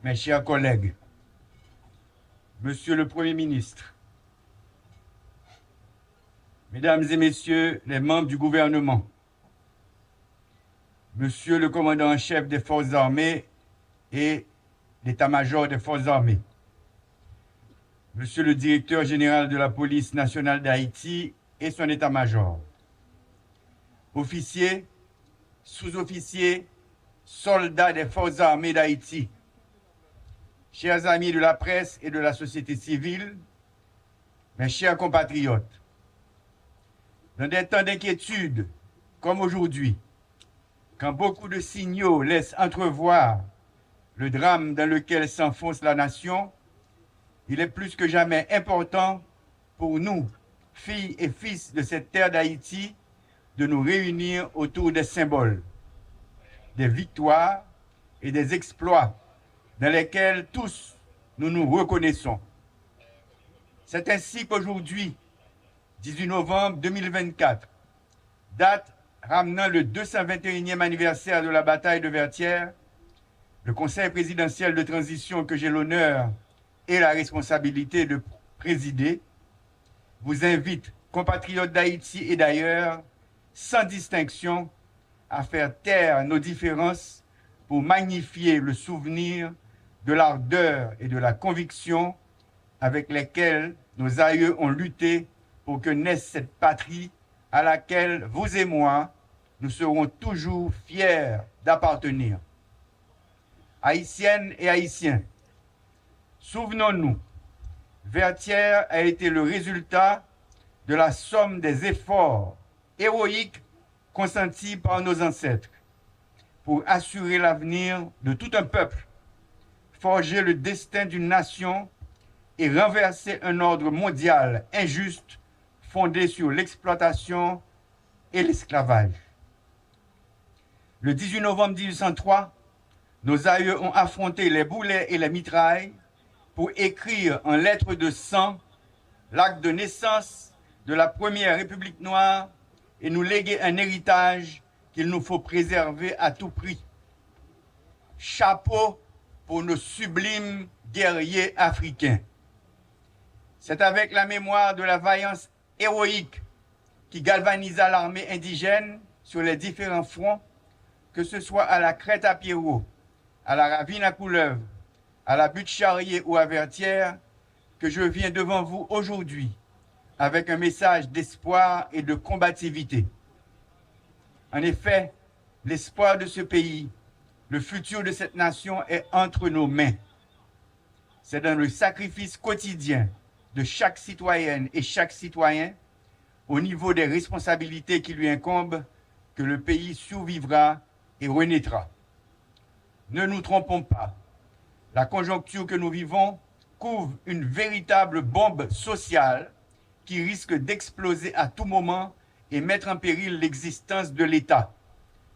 mes chers collègues, Monsieur le Premier ministre, Mesdames et Messieurs les membres du gouvernement, Monsieur le commandant en chef des forces armées et l'état-major des forces armées, Monsieur le directeur général de la police nationale d'Haïti et son état-major, officiers, sous-officiers, soldats des forces armées d'Haïti, chers amis de la presse et de la société civile, mes chers compatriotes, dans des temps d'inquiétude comme aujourd'hui, quand beaucoup de signaux laissent entrevoir le drame dans lequel s'enfonce la nation, il est plus que jamais important pour nous, filles et fils de cette terre d'Haïti, de nous réunir autour des symboles, des victoires et des exploits dans lesquels tous nous nous reconnaissons. C'est ainsi qu'aujourd'hui, 18 novembre 2024, date ramenant le 221e anniversaire de la bataille de Vertières, le Conseil présidentiel de transition que j'ai l'honneur et la responsabilité de présider, vous invite, compatriotes d'Haïti et d'ailleurs, sans distinction, à faire taire nos différences pour magnifier le souvenir de l'ardeur et de la conviction avec lesquelles nos aïeux ont lutté pour que naisse cette patrie à laquelle vous et moi, nous serons toujours fiers d'appartenir. Haïtiennes et Haïtiens, souvenons-nous, Vertières a été le résultat de la somme des efforts héroïques consentis par nos ancêtres pour assurer l'avenir de tout un peuple, forger le destin d'une nation et renverser un ordre mondial injuste fondé sur l'exploitation et l'esclavage. Le 18 novembre 1803, nos aïeux ont affronté les boulets et les mitrailles pour écrire en lettres de sang l'acte de naissance de la première République noire et nous léguer un héritage qu'il nous faut préserver à tout prix. Chapeau pour nos sublimes guerriers africains. C'est avec la mémoire de la vaillance héroïque qui galvanisa l'armée indigène sur les différents fronts, que ce soit à la Crête à Pierrot, à la Ravine à Couleuvre, à la Butte Charrier ou à Vertières, que je viens devant vous aujourd'hui avec un message d'espoir et de combativité. En effet, l'espoir de ce pays, le futur de cette nation est entre nos mains. C'est dans le sacrifice quotidien de chaque citoyenne et chaque citoyen, au niveau des responsabilités qui lui incombent, que le pays survivra et renaîtra. Ne nous trompons pas, la conjoncture que nous vivons couvre une véritable bombe sociale qui risque d'exploser à tout moment et mettre en péril l'existence de l'État,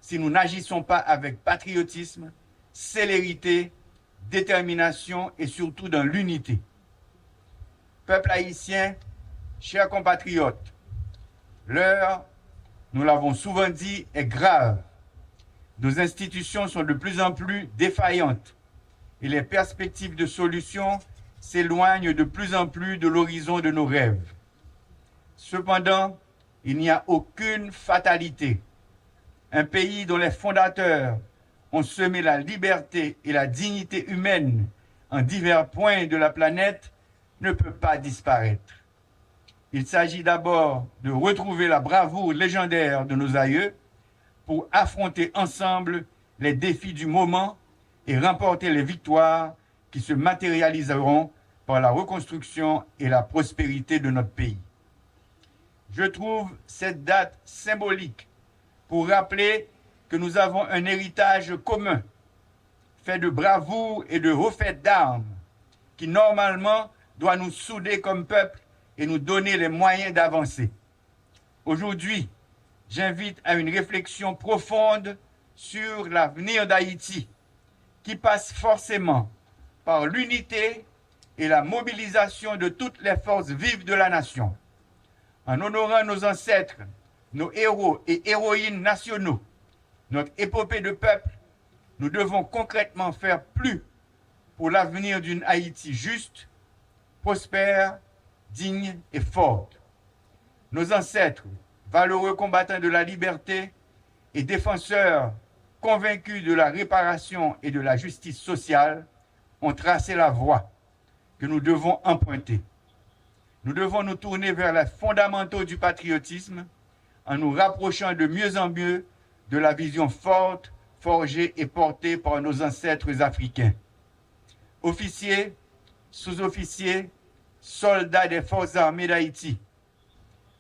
si nous n'agissons pas avec patriotisme, célérité, détermination et surtout dans l'unité. Peuple haïtien, chers compatriotes, l'heure, nous l'avons souvent dit, est grave. Nos institutions sont de plus en plus défaillantes et les perspectives de solutions s'éloignent de plus en plus de l'horizon de nos rêves. Cependant, il n'y a aucune fatalité. Un pays dont les fondateurs ont semé la liberté et la dignité humaine en divers points de la planète ne peut pas disparaître. Il s'agit d'abord de retrouver la bravoure légendaire de nos aïeux pour affronter ensemble les défis du moment et remporter les victoires qui se matérialiseront par la reconstruction et la prospérité de notre pays. Je trouve cette date symbolique pour rappeler que nous avons un héritage commun, fait de bravoure et de refaite d'armes, qui normalement doit nous souder comme peuple et nous donner les moyens d'avancer. Aujourd'hui, j'invite à une réflexion profonde sur l'avenir d'Haïti, qui passe forcément par l'unité et la mobilisation de toutes les forces vives de la nation. En honorant nos ancêtres, nos héros et héroïnes nationaux, notre épopée de peuple, nous devons concrètement faire plus pour l'avenir d'une Haïti juste, prospère, digne et forte. Nos ancêtres, valeureux combattants de la liberté et défenseurs convaincus de la réparation et de la justice sociale, ont tracé la voie que nous devons emprunter. Nous devons nous tourner vers les fondamentaux du patriotisme en nous rapprochant de mieux en mieux de la vision forte, forgée et portée par nos ancêtres africains. Officiers, sous-officiers, soldats des forces armées d'Haïti.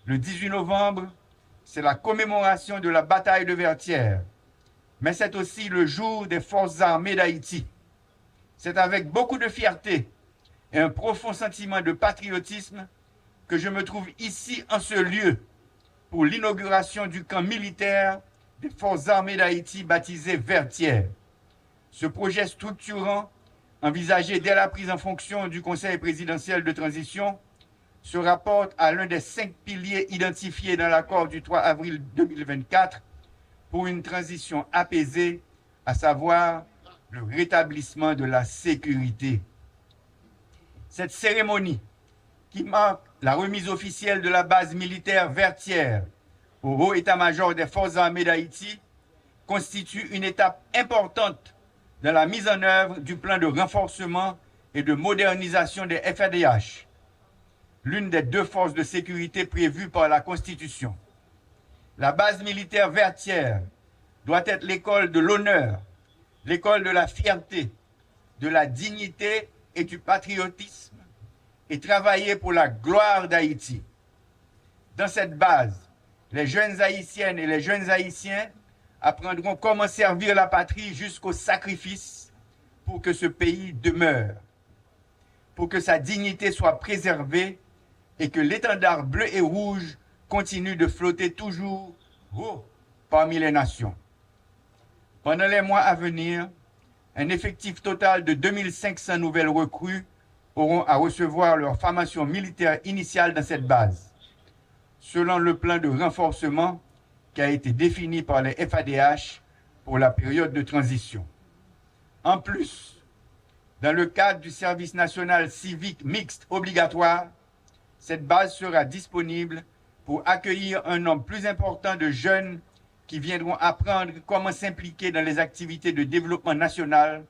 Le 18 novembre, c'est la commémoration de la bataille de Vertières, mais c'est aussi le jour des forces armées d'Haïti. C'est avec beaucoup de fierté et un profond sentiment de patriotisme que je me trouve ici en ce lieu pour l'inauguration du camp militaire des forces armées d'Haïti baptisé Vertières. Ce projet structurant, envisagé dès la prise en fonction du Conseil présidentiel de transition, se rapporte à l'un des 5 piliers identifiés dans l'accord du 3 avril 2024 pour une transition apaisée, à savoir le rétablissement de la sécurité. Cette cérémonie, qui marque la remise officielle de la base militaire Vertières au haut état-major des forces armées d'Haïti, constitue une étape importante dans la mise en œuvre du plan de renforcement et de modernisation des FADH, l'une des 2 forces de sécurité prévues par la Constitution. La base militaire Vertières doit être l'école de l'honneur, l'école de la fierté, de la dignité et du patriotisme, et travailler pour la gloire d'Haïti. Dans cette base, les jeunes Haïtiennes et les jeunes Haïtiens apprendront comment servir la patrie jusqu'au sacrifice pour que ce pays demeure, pour que sa dignité soit préservée et que l'étendard bleu et rouge continue de flotter toujours haut parmi les nations. Pendant les mois à venir, un effectif total de 2500 nouvelles recrues auront à recevoir leur formation militaire initiale dans cette base, selon le plan de renforcement qui a été défini par les FADH pour la période de transition. En plus, dans le cadre du service national civique mixte obligatoire, cette base sera disponible pour accueillir un nombre plus important de jeunes qui viendront apprendre comment s'impliquer dans les activités de développement national,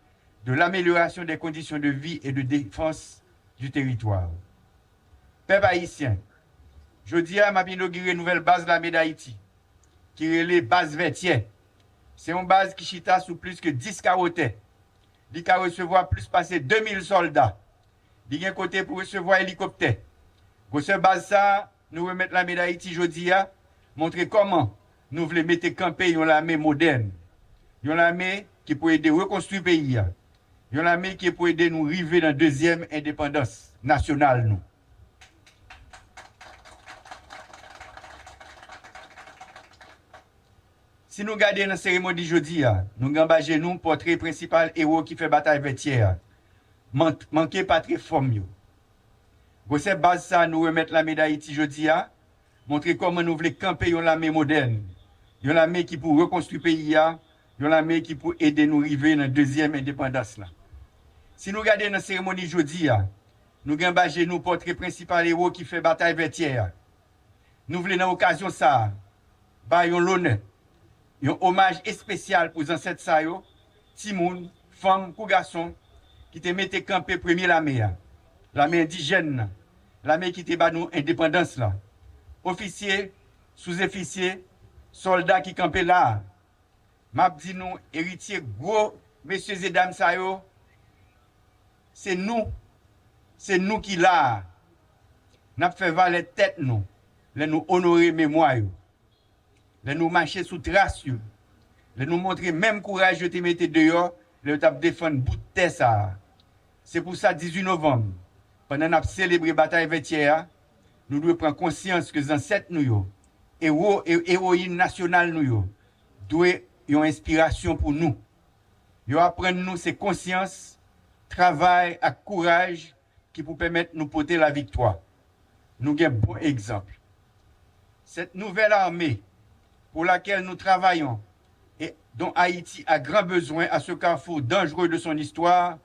de l'amélioration des conditions de vie et de défense du territoire. Peuple haïtien, jeudi à m'a inauguré une nouvelle base de l'armée d'Haïti, qui est les bases Vertières. C'est une base qui chita sous plus que 10 carottes. Il va recevoir plus passer 2000 soldats. Il y a un côté pour recevoir hélicoptère. Pour cette base ça, nous remettons l'armée d'Haïti jeudi à montrer comment nous voulons mettre camper une armée moderne. Une armée qui peut aider à reconstruire le pays. Une armée qui peut aider nous arriver dans la deuxième indépendance nationale. Nous. Si nous regardons la cérémonie jeudi, nous engagons nous portrait principal héros qui fait bataille Vertières. Manquez pas très forme. Pour cette base ça, nous remettons la médaille d'Haïti jeudi, montrer comment nous voulons camper une armée moderne. Une armée qui peut reconstruire le pays, une armée qui peut aider nous arriver dans la deuxième indépendance. Là. Si nous regardons la cérémonie jeudi, nous engagons nous portrait principal héros qui fait bataille Vertières. Nous voulons dans l'occasion ça, bailler l'honneur. Un hommage spécial pour les ancêtres sa yo, timoun, femmes, ou garçons, qui te mettent camper premier l'armée indigène, l'armée qui te bat nous indépendance là. Officiers, sous-officiers, soldats qui campaient là. M'a dit nous, héritiers gros, messieurs et dames sa yo, c'est nous qui là. N'a fait valer tête nous, nous honorer mémoire yo. De nous marcher sous trace, de nous montrer même courage de te mettre dehors, de te défendre bout de terre ça. C'est pour ça 18 novembre, pendant qu'on célèbre la bataille Vertières, nous devons prendre conscience que les ancêtres nous, héros et héroïnes nationales nous, doivent une inspiration pour nous. Ils apprennent nous ces consciences, travail et courage qui pour permettre de nous porter la victoire. Nous avons un bon exemple. Cette nouvelle armée pour laquelle nous travaillons et dont Haïti a grand besoin à ce carrefour dangereux de son histoire,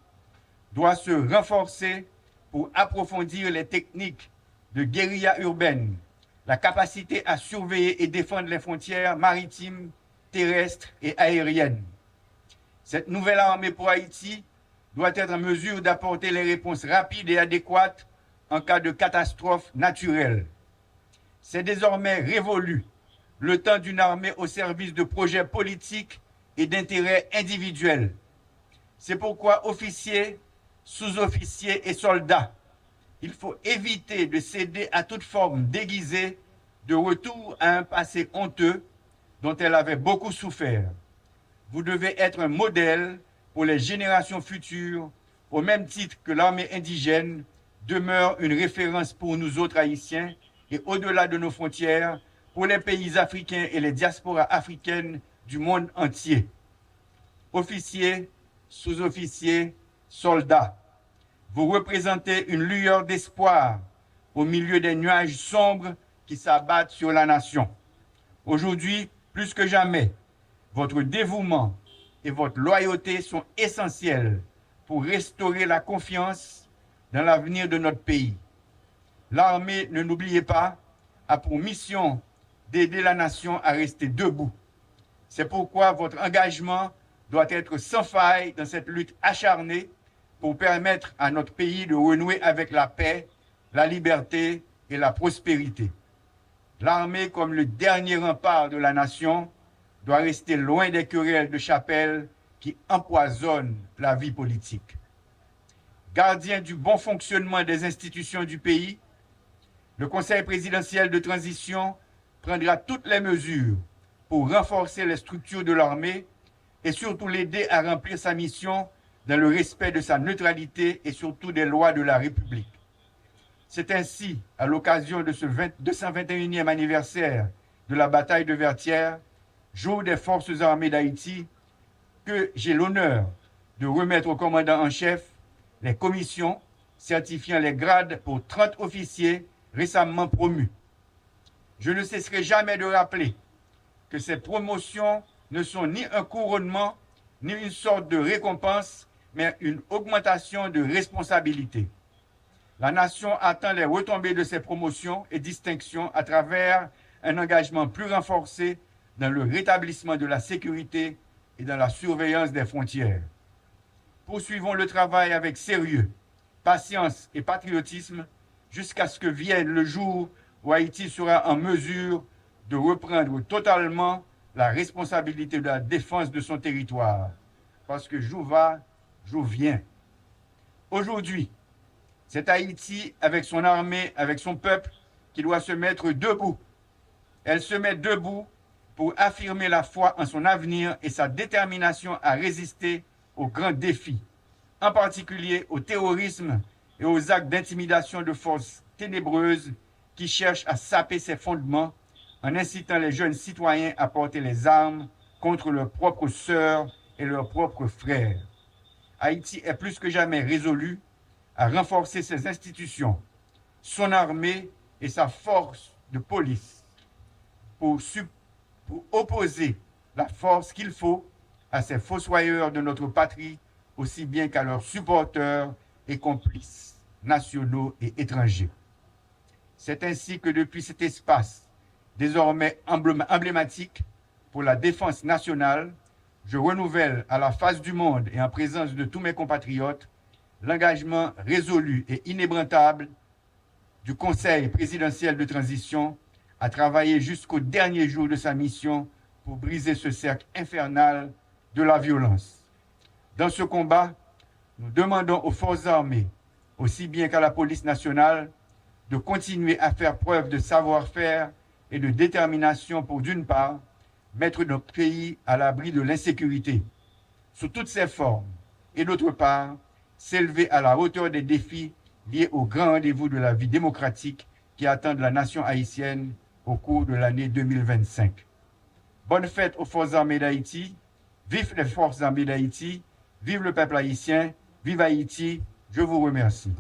doit se renforcer pour approfondir les techniques de guérilla urbaine, la capacité à surveiller et défendre les frontières maritimes, terrestres et aériennes. Cette nouvelle armée pour Haïti doit être en mesure d'apporter les réponses rapides et adéquates en cas de catastrophe naturelle. C'est désormais révolu le temps d'une armée au service de projets politiques et d'intérêts individuels. C'est pourquoi officiers, sous-officiers et soldats, il faut éviter de céder à toute forme déguisée de retour à un passé honteux dont elle avait beaucoup souffert. Vous devez être un modèle pour les générations futures, au même titre que l'armée indigène demeure une référence pour nous autres Haïtiens et au-delà de nos frontières, pour les pays africains et les diasporas africaines du monde entier. Officiers, sous-officiers, soldats, vous représentez une lueur d'espoir au milieu des nuages sombres qui s'abattent sur la nation. Aujourd'hui, plus que jamais, votre dévouement et votre loyauté sont essentiels pour restaurer la confiance dans l'avenir de notre pays. L'armée, ne l'oubliez pas, a pour mission d'aider la nation à rester debout. C'est pourquoi votre engagement doit être sans faille dans cette lutte acharnée pour permettre à notre pays de renouer avec la paix, la liberté et la prospérité. L'armée, comme le dernier rempart de la nation, doit rester loin des querelles de chapelle qui empoisonnent la vie politique. Gardien du bon fonctionnement des institutions du pays, le Conseil présidentiel de transition prendra toutes les mesures pour renforcer les structures de l'armée et surtout l'aider à remplir sa mission dans le respect de sa neutralité et surtout des lois de la République. C'est ainsi, à l'occasion de ce 221e anniversaire de la bataille de Vertières, jour des forces armées d'Haïti, que j'ai l'honneur de remettre au commandant en chef les commissions certifiant les grades pour 30 officiers récemment promus. Je ne cesserai jamais de rappeler que ces promotions ne sont ni un couronnement, ni une sorte de récompense, mais une augmentation de responsabilité. La nation attend les retombées de ces promotions et distinctions à travers un engagement plus renforcé dans le rétablissement de la sécurité et dans la surveillance des frontières. Poursuivons le travail avec sérieux, patience et patriotisme jusqu'à ce que vienne le jour où Haïti sera en mesure de reprendre totalement la responsabilité de la défense de son territoire. Parce que j'où va, j'où viens. Aujourd'hui, c'est Haïti, avec son armée, avec son peuple, qui doit se mettre debout. Elle se met debout pour affirmer la foi en son avenir et sa détermination à résister aux grands défis, en particulier au terrorisme et aux actes d'intimidation de forces ténébreuses qui cherchent à saper ses fondements en incitant les jeunes citoyens à porter les armes contre leurs propres sœurs et leurs propres frères. Haïti est plus que jamais résolu à renforcer ses institutions, son armée et sa force de police pour opposer la force qu'il faut à ces fossoyeurs de notre patrie, aussi bien qu'à leurs supporters et complices nationaux et étrangers. C'est ainsi que depuis cet espace, désormais emblématique pour la défense nationale, je renouvelle à la face du monde et en présence de tous mes compatriotes l'engagement résolu et inébranlable du Conseil présidentiel de transition à travailler jusqu'au dernier jour de sa mission pour briser ce cercle infernal de la violence. Dans ce combat, nous demandons aux forces armées, aussi bien qu'à la police nationale, de continuer à faire preuve de savoir-faire et de détermination pour, d'une part, mettre notre pays à l'abri de l'insécurité, sous toutes ses formes, et d'autre part, s'élever à la hauteur des défis liés au grand rendez-vous de la vie démocratique qui attendent la nation haïtienne au cours de l'année 2025. Bonne fête aux forces armées d'Haïti, vive les forces armées d'Haïti, vive le peuple haïtien, vive Haïti, je vous remercie.